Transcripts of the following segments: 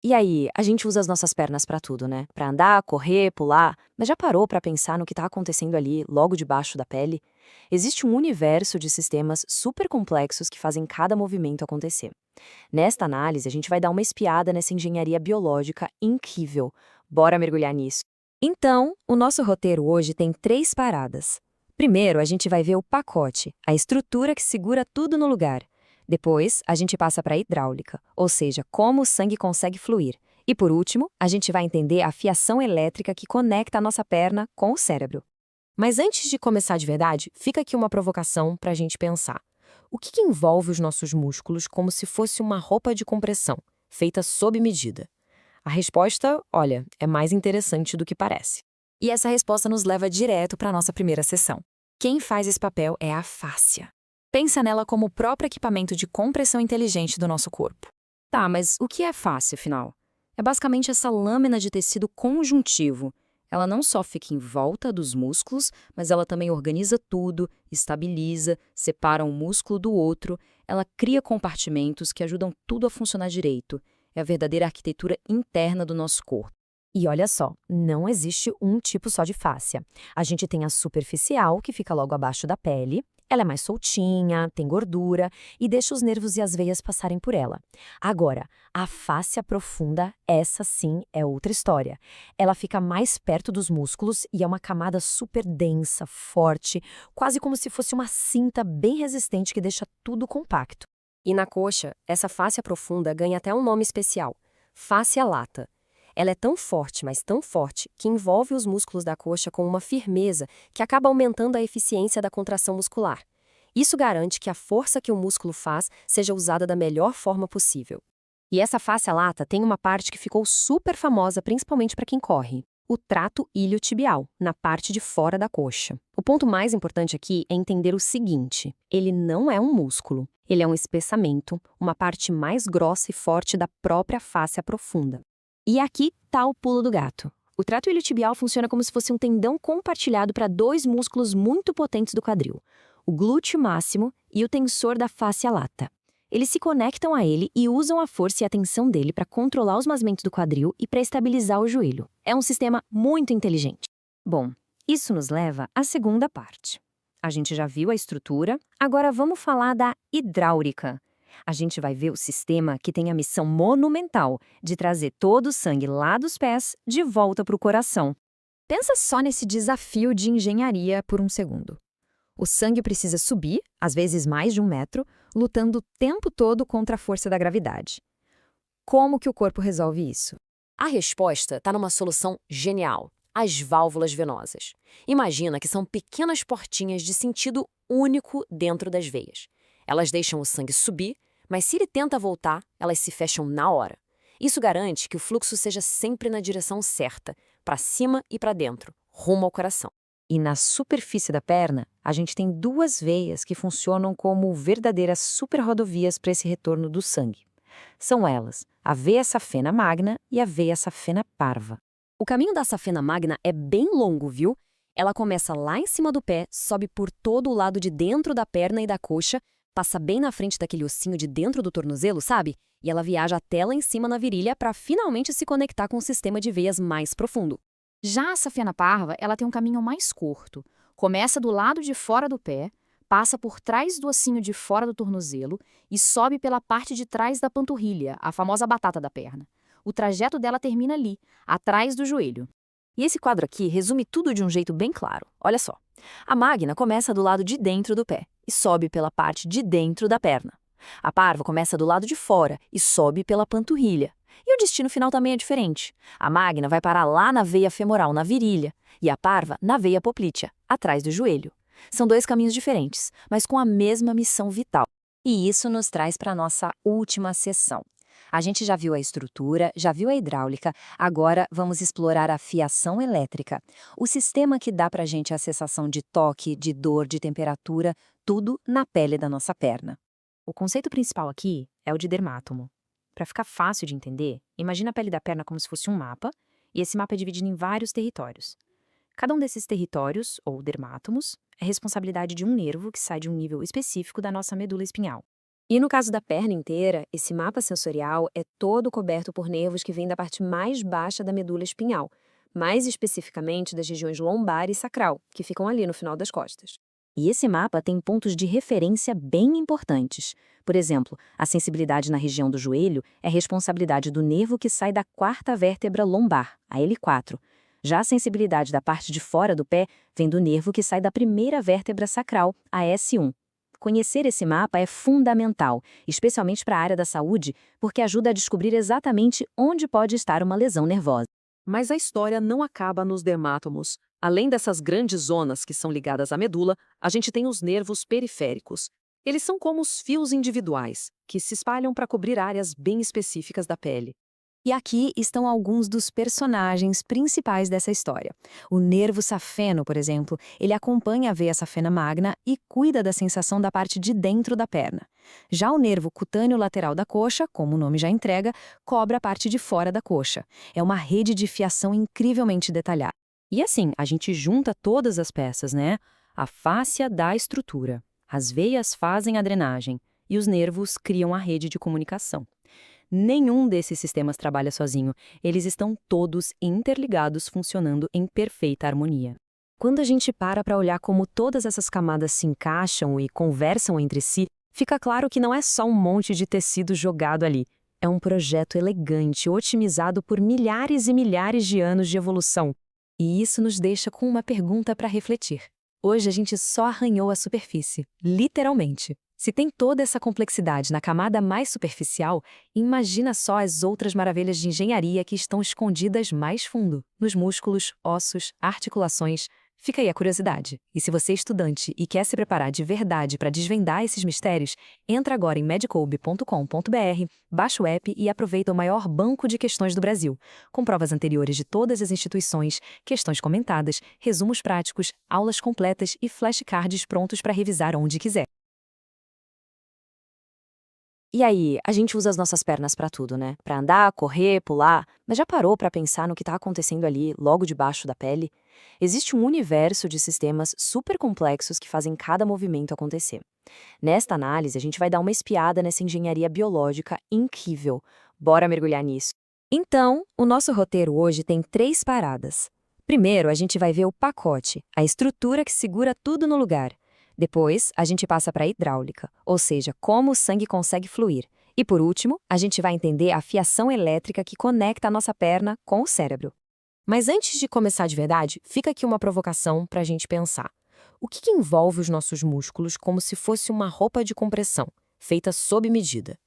E aí, a gente usa as nossas pernas pra tudo, né? Pra andar, correr, pular, mas já parou pra pensar no que tá acontecendo ali, logo debaixo da pele? Existe um universo de sistemas super complexos que fazem cada movimento acontecer. Nesta análise, a gente vai dar uma espiada nessa engenharia biológica incrível. Bora mergulhar nisso. Então, o nosso roteiro hoje tem 3 paradas. Primeiro, a gente vai ver o pacote, a estrutura que segura tudo no lugar. Depois, a gente passa para a hidráulica, ou seja, como o sangue consegue fluir. E por último, a gente vai entender a fiação elétrica que conecta a nossa perna com o cérebro. Mas antes de começar de verdade, fica aqui uma provocação para a gente pensar. O que envolve os nossos músculos como se fosse uma roupa de compressão, feita sob medida? A resposta, olha, é mais interessante do que parece. E essa resposta nos leva direto para a nossa primeira sessão. Quem faz esse papel é a fáscia. Pensa nela como o próprio equipamento de compressão inteligente do nosso corpo. Tá, mas o que é fáscia, afinal? É basicamente essa lâmina de tecido conjuntivo. Ela não só fica em volta dos músculos, mas ela também organiza tudo, estabiliza, separa um músculo do outro, ela cria compartimentos que ajudam tudo a funcionar direito. É a verdadeira arquitetura interna do nosso corpo. E olha só, não existe um tipo só de fáscia. A gente tem a superficial, que fica logo abaixo da pele. Ela é mais soltinha, tem gordura e deixa os nervos e as veias passarem por ela. Agora, a fáscia profunda, essa sim é outra história. Ela fica mais perto dos músculos e é uma camada super densa, forte, quase como se fosse uma cinta bem resistente que deixa tudo compacto. E na coxa, essa fáscia profunda ganha até um nome especial, fáscia lata. Ela é tão forte, mas tão forte, que envolve os músculos da coxa com uma firmeza que acaba aumentando a eficiência da contração muscular. Isso garante que a força que o músculo faz seja usada da melhor forma possível. E essa fáscia lata tem uma parte que ficou super famosa principalmente para quem corre, o trato iliotibial, na parte de fora da coxa. O ponto mais importante aqui é entender o seguinte: ele não é um músculo, ele é um espessamento, uma parte mais grossa e forte da própria fáscia profunda. E aqui tá o pulo do gato. O trato iliotibial funciona como se fosse um tendão compartilhado para 2 músculos muito potentes do quadril, o glúteo máximo e o tensor da fáscia lata. Eles se conectam a ele e usam a força e a tensão dele para controlar os movimentos do quadril e para estabilizar o joelho. É um sistema muito inteligente. Bom, isso nos leva à segunda parte. A gente já viu a estrutura, agora vamos falar da hidráulica. A gente vai ver o sistema que tem a missão monumental de trazer todo o sangue lá dos pés de volta para o coração. Pensa só nesse desafio de engenharia por um segundo. O sangue precisa subir, às vezes mais de 1 metro, lutando o tempo todo contra a força da gravidade. Como que o corpo resolve isso? A resposta está numa solução genial: as válvulas venosas. Imagina que são pequenas portinhas de sentido único dentro das veias. Elas deixam o sangue subir, mas se ele tenta voltar, elas se fecham na hora. Isso garante que o fluxo seja sempre na direção certa, para cima e para dentro, rumo ao coração. E na superfície da perna, a gente tem 2 veias que funcionam como verdadeiras superrodovias para esse retorno do sangue. São elas a veia safena magna e a veia safena parva. O caminho da safena magna é bem longo, viu? Ela começa lá em cima do pé, sobe por todo o lado de dentro da perna e da coxa, passa bem na frente daquele ossinho de dentro do tornozelo, sabe? E ela viaja até lá em cima na virilha para finalmente se conectar com o sistema de veias mais profundo. Já a safena parva, ela tem um caminho mais curto. Começa do lado de fora do pé, passa por trás do ossinho de fora do tornozelo e sobe pela parte de trás da panturrilha, a famosa batata da perna. O trajeto dela termina ali, atrás do joelho. E esse quadro aqui resume tudo de um jeito bem claro. Olha só. A magna começa do lado de dentro do pé e sobe pela parte de dentro da perna. A parva começa do lado de fora e sobe pela panturrilha. E o destino final também é diferente. A magna vai parar lá na veia femoral, na virilha, e a parva na veia poplítea, atrás do joelho. São 2 caminhos diferentes, mas com a mesma missão vital. E isso nos traz para a nossa última sessão. A gente já viu a estrutura, já viu a hidráulica, agora vamos explorar a fiação elétrica. O sistema que dá para a gente a sensação de toque, de dor, de temperatura, tudo na pele da nossa perna. O conceito principal aqui é o de dermátomo. Para ficar fácil de entender, imagina a pele da perna como se fosse um mapa, e esse mapa é dividido em vários territórios. Cada um desses territórios, ou dermátomos, é responsabilidade de um nervo que sai de um nível específico da nossa medula espinhal. E no caso da perna inteira, esse mapa sensorial é todo coberto por nervos que vêm da parte mais baixa da medula espinhal, mais especificamente das regiões lombar e sacral, que ficam ali no final das costas. E esse mapa tem pontos de referência bem importantes. Por exemplo, a sensibilidade na região do joelho é responsabilidade do nervo que sai da quarta vértebra lombar, a L4. Já a sensibilidade da parte de fora do pé vem do nervo que sai da primeira vértebra sacral, a S1. Conhecer esse mapa é fundamental, especialmente para a área da saúde, porque ajuda a descobrir exatamente onde pode estar uma lesão nervosa. Mas a história não acaba nos dermátomos. Além dessas grandes zonas que são ligadas à medula, a gente tem os nervos periféricos. Eles são como os fios individuais, que se espalham para cobrir áreas bem específicas da pele. E aqui estão alguns dos personagens principais dessa história. O nervo safeno, por exemplo, ele acompanha a veia safena magna e cuida da sensação da parte de dentro da perna. Já o nervo cutâneo lateral da coxa, como o nome já entrega, cobre a parte de fora da coxa. É uma rede de fiação incrivelmente detalhada. E assim, a gente junta todas as peças, né? A fáscia dá a estrutura, as veias fazem a drenagem e os nervos criam a rede de comunicação. Nenhum desses sistemas trabalha sozinho, eles estão todos interligados, funcionando em perfeita harmonia. Quando a gente para olhar como todas essas camadas se encaixam e conversam entre si, fica claro que não é só um monte de tecido jogado ali. É um projeto elegante, otimizado por milhares e milhares de anos de evolução. E isso nos deixa com uma pergunta para refletir. Hoje a gente só arranhou a superfície, literalmente. Se tem toda essa complexidade na camada mais superficial, imagina só as outras maravilhas de engenharia que estão escondidas mais fundo, nos músculos, ossos, articulações. Fica aí a curiosidade. E se você é estudante e quer se preparar de verdade para desvendar esses mistérios, entra agora em medicoub.com.br, baixa o app e aproveita o maior banco de questões do Brasil, com provas anteriores de todas as instituições, questões comentadas, resumos práticos, aulas completas e flashcards prontos para revisar onde quiser. E aí, a gente usa as nossas pernas pra tudo, né? Pra andar, correr, pular, mas já parou pra pensar no que tá acontecendo ali, logo debaixo da pele? Existe um universo de sistemas super complexos que fazem cada movimento acontecer. Nesta análise, a gente vai dar uma espiada nessa engenharia biológica incrível. Bora mergulhar nisso. Então, o nosso roteiro hoje tem 3 paradas. Primeiro, a gente vai ver o pacote, a estrutura que segura tudo no lugar. Depois, a gente passa para a hidráulica, ou seja, como o sangue consegue fluir. E por último, a gente vai entender a fiação elétrica que conecta a nossa perna com o cérebro. Mas antes de começar de verdade, fica aqui uma provocação para a gente pensar. O que envolve os nossos músculos como se fosse uma roupa de compressão, feita sob medida?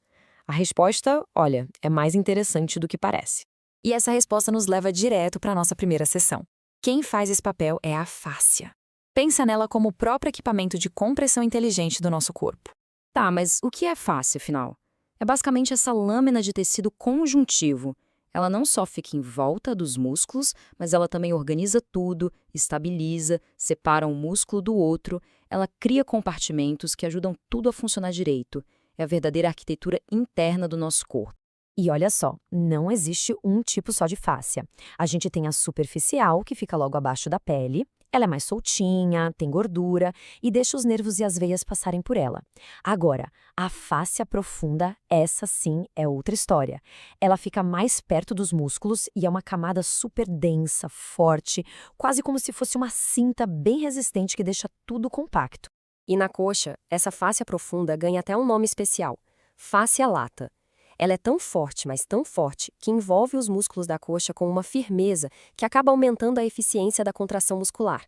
A resposta, olha, é mais interessante do que parece. E essa resposta nos leva direto para a nossa primeira sessão. Quem faz esse papel é a fáscia. Pensa nela como o próprio equipamento de compressão inteligente do nosso corpo. Tá, mas o que é fáscia, afinal? É basicamente essa lâmina de tecido conjuntivo. Ela não só fica em volta dos músculos, mas ela também organiza tudo, estabiliza, separa um músculo do outro, ela cria compartimentos que ajudam tudo a funcionar direito. É a verdadeira arquitetura interna do nosso corpo. E olha só, não existe um tipo só de fáscia. A gente tem a superficial, que fica logo abaixo da pele. Ela é mais soltinha, tem gordura e deixa os nervos e as veias passarem por ela. Agora, a fáscia profunda, essa sim é outra história. Ela fica mais perto dos músculos e é uma camada super densa, forte, quase como se fosse uma cinta bem resistente que deixa tudo compacto. E na coxa, essa fáscia profunda ganha até um nome especial, fáscia lata. Ela é tão forte, mas tão forte, que envolve os músculos da coxa com uma firmeza que acaba aumentando a eficiência da contração muscular.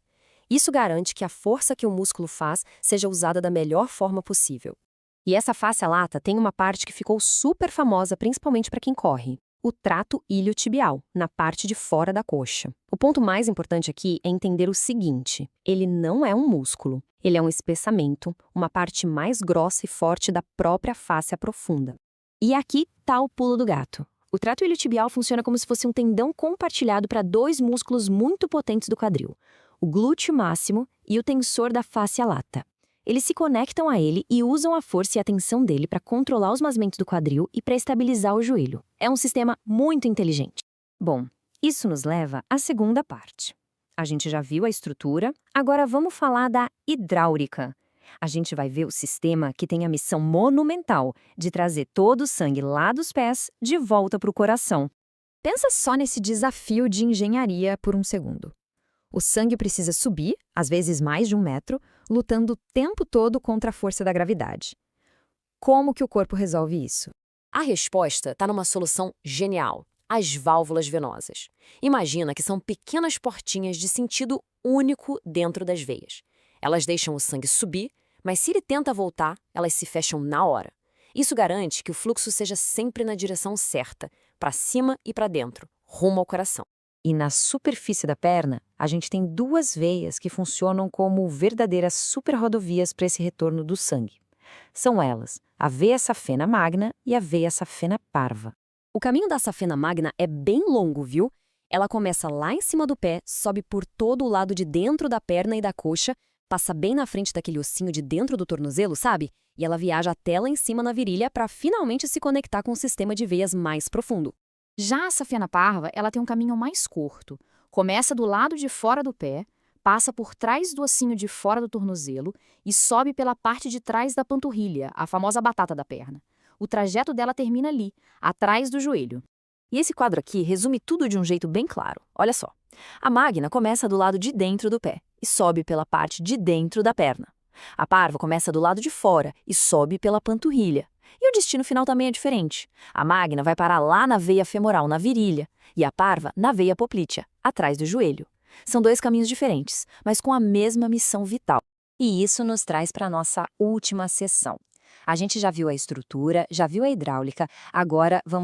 Isso garante que a força que o músculo faz seja usada da melhor forma possível. E essa fáscia lata tem uma parte que ficou super famosa principalmente para quem corre, o trato iliotibial, na parte de fora da coxa. O ponto mais importante aqui é entender o seguinte: ele não é um músculo, ele é um espessamento, uma parte mais grossa e forte da própria fáscia profunda. E aqui tá o pulo do gato. O trato iliotibial funciona como se fosse um tendão compartilhado para 2 músculos muito potentes do quadril, o glúteo máximo e o tensor da fáscia lata. Eles se conectam a ele e usam a força e a tensão dele para controlar os movimentos do quadril e para estabilizar o joelho. É um sistema muito inteligente. Bom, isso nos leva à segunda parte. A gente já viu a estrutura, agora vamos falar da hidráulica. A gente vai ver o sistema que tem a missão monumental de trazer todo o sangue lá dos pés de volta para o coração. Pensa só nesse desafio de engenharia por um segundo. O sangue precisa subir, às vezes mais de 1 metro, lutando o tempo todo contra a força da gravidade. Como que o corpo resolve isso? A resposta está numa solução genial: as válvulas venosas. Imagina que são pequenas portinhas de sentido único dentro das veias. Elas deixam o sangue subir, mas se ele tenta voltar, elas se fecham na hora. Isso garante que o fluxo seja sempre na direção certa, para cima e para dentro, rumo ao coração. E na superfície da perna, a gente tem 2 veias que funcionam como verdadeiras superrodovias para esse retorno do sangue. São elas a veia safena magna e a veia safena parva. O caminho da safena magna é bem longo, viu? Ela começa lá em cima do pé, sobe por todo o lado de dentro da perna e da coxa, passa bem na frente daquele ossinho de dentro do tornozelo, sabe? E ela viaja até lá em cima na virilha para finalmente se conectar com o sistema de veias mais profundo. Já a safena parva, ela tem um caminho mais curto. Começa do lado de fora do pé, passa por trás do ossinho de fora do tornozelo e sobe pela parte de trás da panturrilha, a famosa batata da perna. O trajeto dela termina ali, atrás do joelho. E esse quadro aqui resume tudo de um jeito bem claro. Olha só. A magna começa do lado de dentro do pé e sobe pela parte de dentro da perna. A parva começa do lado de fora e sobe pela panturrilha. E o destino final também é diferente. A magna vai parar lá na veia femoral, na virilha, e a parva na veia poplítea, atrás do joelho. São 2 caminhos diferentes, mas com a mesma missão vital. E isso nos traz para a nossa última sessão. A gente já viu a estrutura, já viu a hidráulica, agora vamos